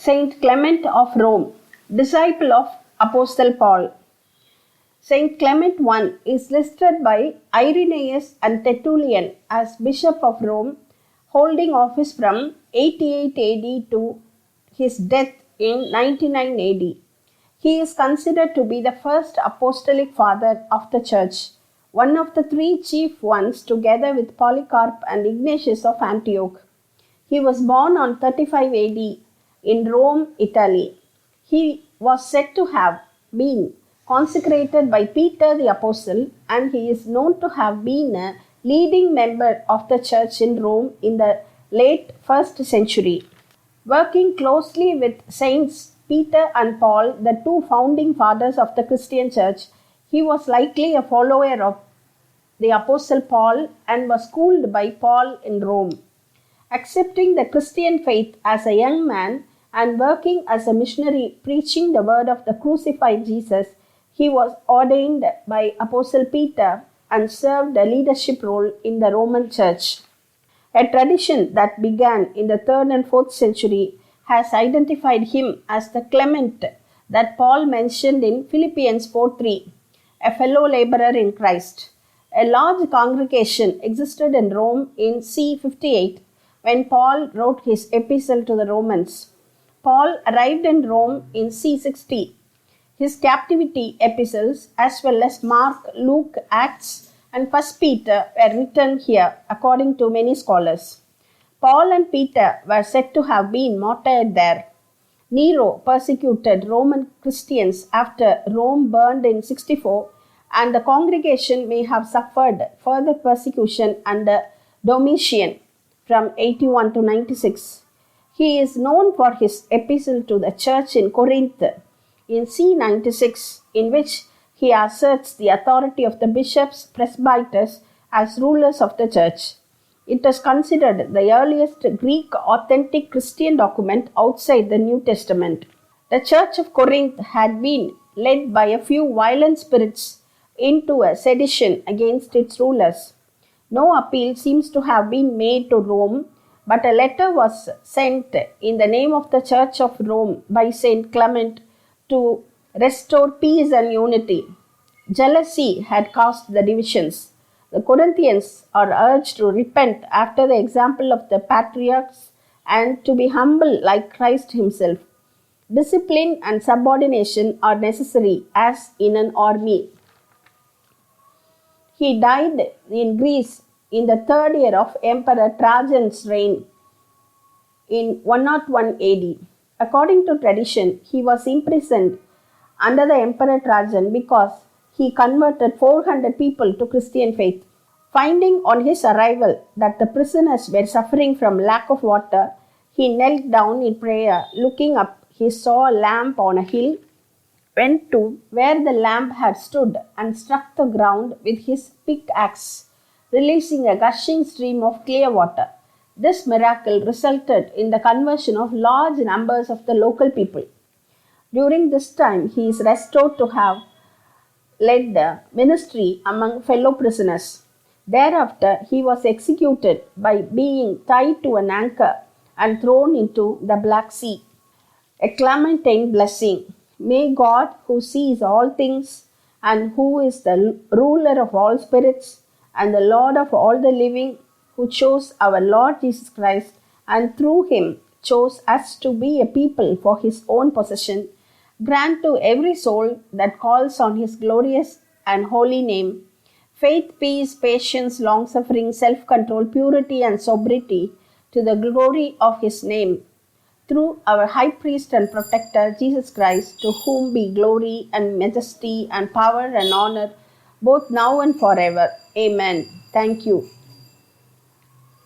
Saint Clement of Rome, disciple of Apostle Paul. Saint Clement I is listed by Irenaeus and Tertullian as Bishop of Rome, holding office from 88 AD to his death in 99 AD. He is considered to be the first apostolic father of the Church, one of the three chief ones together with Polycarp and Ignatius of Antioch. He was born on 35 AD in Rome, Italy. He was said to have been consecrated by Peter the Apostle, and he is known to have been a leading member of the church in Rome in the late 1st century. Working closely with Saints Peter and Paul, the two founding fathers of the Christian church, he was likely a follower of the Apostle Paul and was schooled by Paul in Rome. Accepting the Christian faith as a young man and working as a missionary preaching the word of the crucified Jesus, he was ordained by Apostle Peter and served a leadership role in the Roman Church. A tradition that began in the 3rd and 4th century has identified him as the Clement that Paul mentioned in Philippians 4:3, a fellow laborer in Christ. A large congregation existed in Rome in c. 58 when Paul wrote his epistle to the Romans. Paul arrived in Rome in c. 60. His captivity epistles, as well as Mark, Luke, Acts, and 1 Peter were written here, according to many scholars. Paul and Peter were said to have been martyred there. Nero persecuted Roman Christians after Rome burned in 64, and the congregation may have suffered further persecution under Domitian from 81 to 96. He is known for his epistle to the church in Corinth in c. 96, in which he asserts the authority of the bishops, presbyters as rulers of the church. It is considered the earliest Greek authentic Christian document outside the New Testament. The church of Corinth had been led by a few violent spirits into a sedition against its rulers. No appeal seems to have been made to Rome, but a letter was sent in the name of the Church of Rome by Saint Clement to restore peace and unity. Jealousy had caused the divisions. The Corinthians are urged to repent after the example of the patriarchs and to be humble like Christ himself. Discipline and subordination are necessary as in an army. He died in Greece in the 3rd year of Emperor Trajan's reign in 101 AD. According to tradition, he was imprisoned under the Emperor Trajan because he converted 400 people to Christian faith. Finding on his arrival that the prisoners were suffering from lack of water, he knelt down in prayer. Looking up, he saw a lamp on a hill, went to where the lamp had stood and struck the ground with his pickaxe, releasing a gushing stream of clear water. This miracle resulted in the conversion of large numbers of the local people. During this time, he is restored to have led the ministry among fellow prisoners. Thereafter, he was executed by being tied to an anchor and thrown into the Black Sea. A Clementine blessing. May God, who sees all things and who is the ruler of all spirits and the Lord of all the living, who chose our Lord Jesus Christ and through him chose us to be a people for his own possession, grant to every soul that calls on his glorious and holy name faith, peace, patience, long-suffering, self-control, purity and sobriety to the glory of his name. Through our high priest and protector, Jesus Christ, to whom be glory and majesty and power and honor, both now and forever. Amen. Thank you.